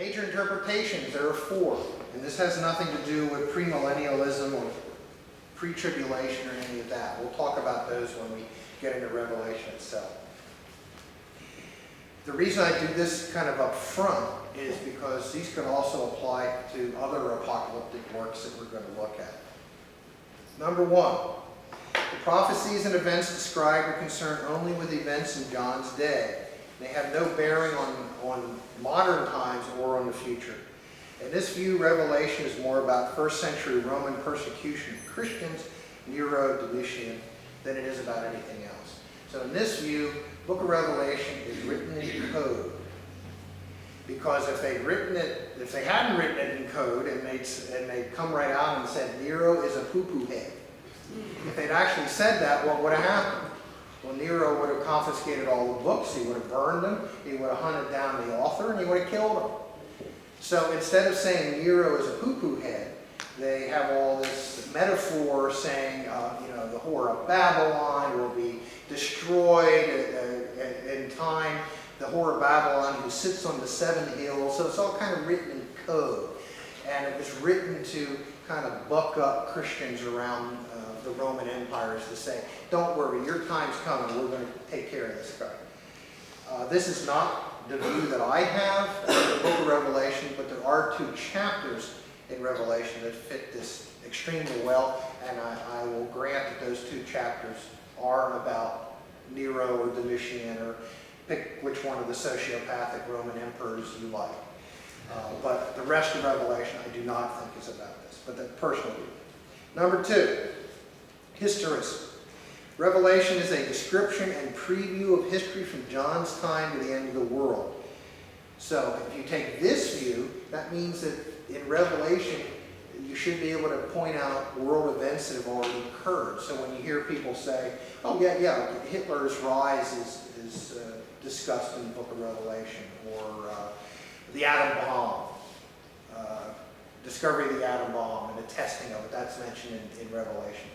Major interpretations, there are 4. And this has nothing to do with premillennialism or pre-tribulation or any of that. We'll talk about those when we get into Revelation itself. The reason I do this kind of up front is because these can also apply to other apocalyptic works that we're going to look at. Number 1, the prophecies and events described are concerned only with events in John's day. They have no bearing on modern times or on the future. In this view, Revelation is more about first century Roman persecution of Christians, Nero, Domitian, than it is about anything else. So in this view, the book of Revelation is written in code. Because if they hadn't written it in code and they'd come right out and said Nero is a poo-poo head, if they'd actually said that, what would have happened? Well, Nero would have confiscated all the books, he would have burned them, he would have hunted down the author, and he would have killed him. So instead of saying Nero is a poo-poo head, they have all this metaphor saying, the whore of Babylon will be destroyed in time. The whore of Babylon who sits on the 7 hills. So it's all kind of written in code. And it was written to kind of buck up Christians around the Roman empires to say, don't worry, your time's coming. We're going to take care of this guy. This is not the view that I have in the book of Revelation, but there are 2 chapters in Revelation that fit this extremely well, and I will grant that those 2 chapters are about Nero or Domitian, or pick which one of the sociopathic Roman emperors you like. But the rest of Revelation I do not think is about this, but that's personal view. Number 2, historicity. Revelation is a description and preview of history from John's time to the end of the world. So if you take this view, that means that in Revelation you should be able to point out world events that have already occurred. So when you hear people say, oh yeah, Hitler's rise is discussed in the book of Revelation, or the atom bomb, discovery of the atom bomb and the testing of it, that's mentioned in Revelation.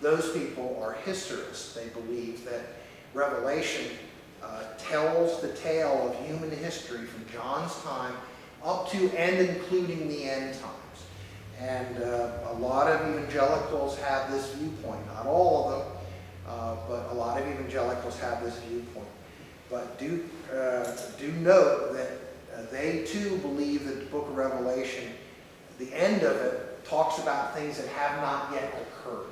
Those people are historists. They believe that Revelation tells the tale of human history from John's time up to and including the end times. And a lot of evangelicals have this viewpoint. Not all of them, but a lot of evangelicals have this viewpoint. But do note that they too believe that the book of Revelation, the end of it, talks about things that have not yet occurred.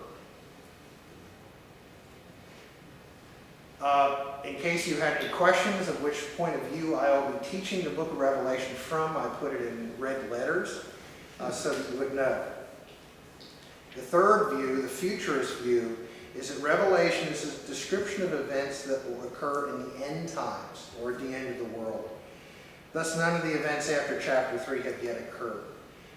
In case you had any questions of which point of view I will be teaching the book of Revelation from, I put it in red letters so that you would know. The third view, the futurist view, is that Revelation is a description of events that will occur in the end times, or at the end of the world. Thus, none of the events after chapter 3 have yet occurred.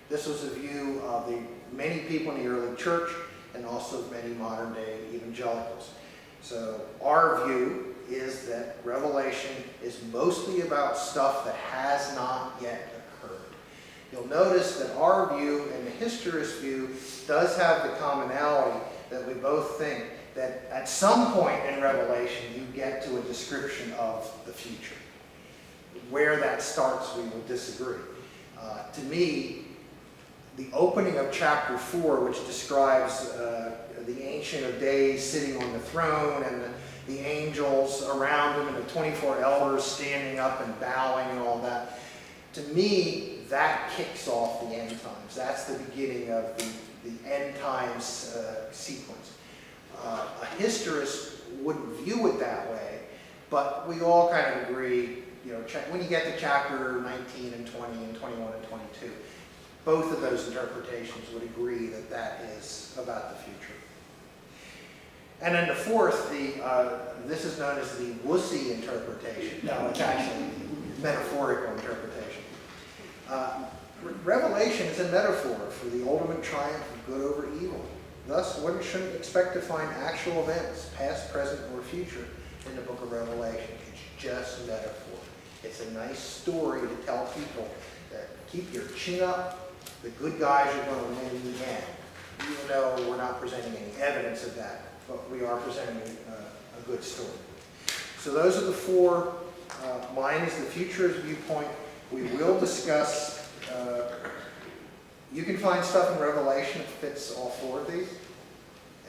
This was a view of many people in the early church and also of many modern-day evangelicals. So our view is that Revelation is mostly about stuff that has not yet occurred. You'll notice that our view and the historist view does have the commonality that we both think that at some point in Revelation you get to a description of the future. Where that starts, we will disagree. To me, the opening of chapter 4, which describes the Ancient of Days sitting on the throne and the angels around him and the 24 elders standing up and bowing and all that, to me, that kicks off the end times. That's the beginning of the end times sequence. A historist wouldn't view it that way, but we all kind of agree, when you get to chapter 19 and 20 and 21 and 22, both of those interpretations would agree that that is about the future. And then the fourth, this is known as the wussy interpretation. No, it's actually metaphorical interpretation. Revelation is a metaphor for the ultimate triumph of good over evil. Thus, one shouldn't expect to find actual events, past, present, or future, in the book of Revelation. It's just metaphor. It's a nice story to tell people that keep your chin up, the good guys are going to win in the end. Even though we're not presenting any evidence of that, but we are presenting a good story. So those are the four. Mine is the futurist viewpoint. We will discuss, you can find stuff in Revelation that fits all four of these,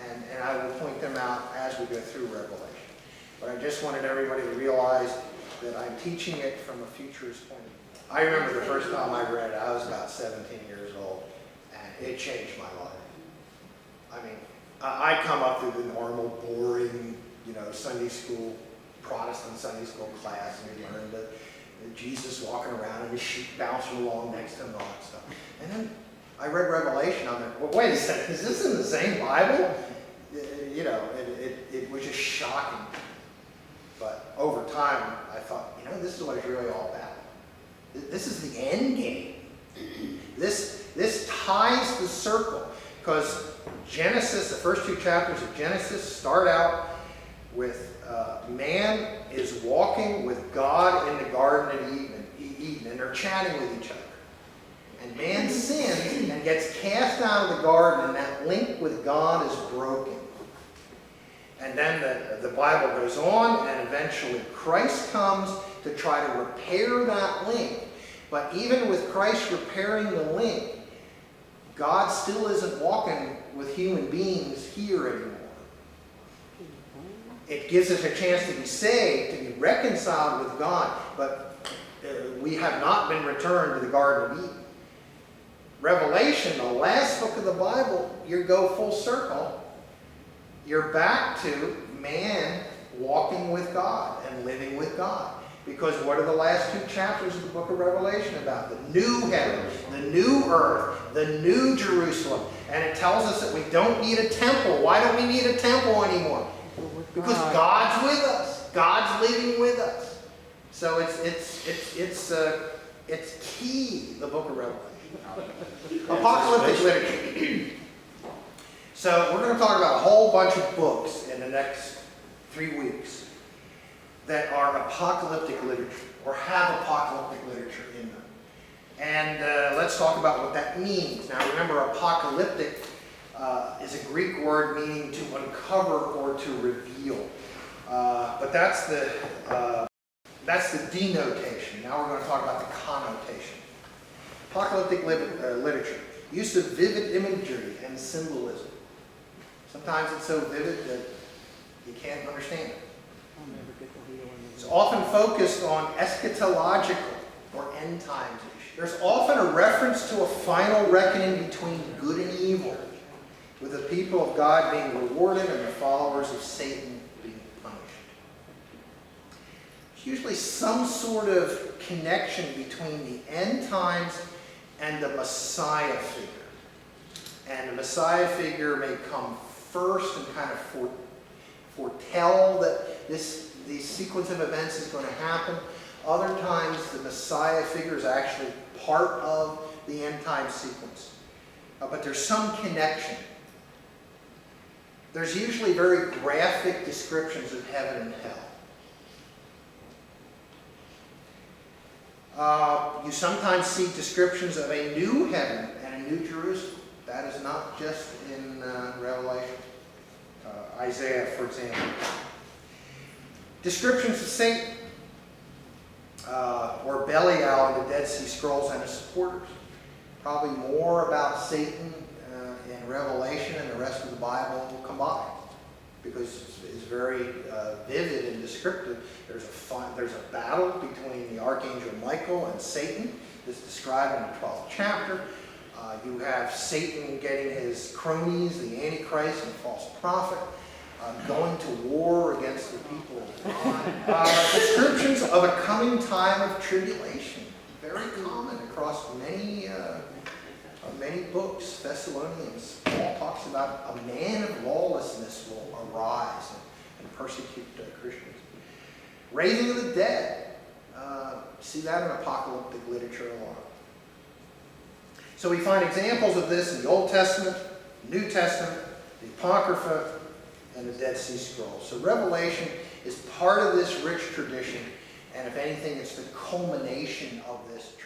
and I will point them out as we go through Revelation. But I just wanted everybody to realize that I'm teaching it from a futurist point of view. I remember the first time I read it, I was about 17 years old, and it changed my life. I mean, I come up through the normal, boring, Sunday school, Protestant Sunday school class, and we learned that Jesus walking around and his sheep bouncing along next to him and all that stuff. And then I read Revelation, I'm like, well, wait a second, is this in the same Bible? It was just shocking. But over time, I thought, this is what it's really all about. This is the end game. This ties the circle, because Genesis, the first two chapters of Genesis start out with man is walking with God in the Garden of Eden, and they're chatting with each other. And man sins and gets cast out of the garden, and that link with God is broken. And then the Bible goes on, and eventually Christ comes to try to repair that link. But even with Christ repairing the link, God still isn't walking with human beings here anymore. It gives us a chance to be saved, to be reconciled with God, but we have not been returned to the Garden of Eden. Revelation, the last book of the Bible, you go full circle. You're back to man walking with God and living with God. Because what are the last two chapters of the book of Revelation about? The new heaven, the new earth, the new Jerusalem. And it tells us that we don't need a temple. Why don't we need a temple anymore? Because God's with us. God's living with us. So it's key, the book of Revelation. Apocalyptic literature. So we're going to talk about a whole bunch of books in the next 3 weeks that are apocalyptic literature, or have apocalyptic literature in them. And let's talk about what that means. Now remember, apocalyptic is a Greek word meaning to uncover or to reveal. But that's the denotation. Now we're going to talk about the connotation. Apocalyptic literature. Use of vivid imagery and symbolism. Sometimes it's so vivid that you can't understand it. It's often focused on eschatological or end times issues. There's often a reference to a final reckoning between good and evil, with the people of God being rewarded and the followers of Satan being punished. There's usually some sort of connection between the end times and the Messiah figure. And the Messiah figure may come first and kind of foretell that this sequence of events is going to happen. Other times the Messiah figure is actually part of the end time sequence. But there's some connection. There's usually very graphic descriptions of heaven and hell. You sometimes see descriptions of a new heaven and a new Jerusalem. That is not just in Revelation. Isaiah, for example. Descriptions of Satan, or Belial in the Dead Sea Scrolls and his supporters. Probably more about Satan in Revelation and the rest of the Bible combined, because it's very vivid and descriptive. There's a battle between the Archangel Michael and Satan that's described in the 12th chapter. You have Satan getting his cronies, the Antichrist and false prophet, going to war against the people of God. Descriptions of a coming time of tribulation, very common across many books. Thessalonians, Paul talks about a man of lawlessness will arise and persecute Christians. Raising of the dead, see that in apocalyptic literature a lot. So we find examples of this in the Old Testament, New Testament, the Apocrypha, and the Dead Sea Scrolls. So Revelation is part of this rich tradition, and if anything, it's the culmination of this tradition.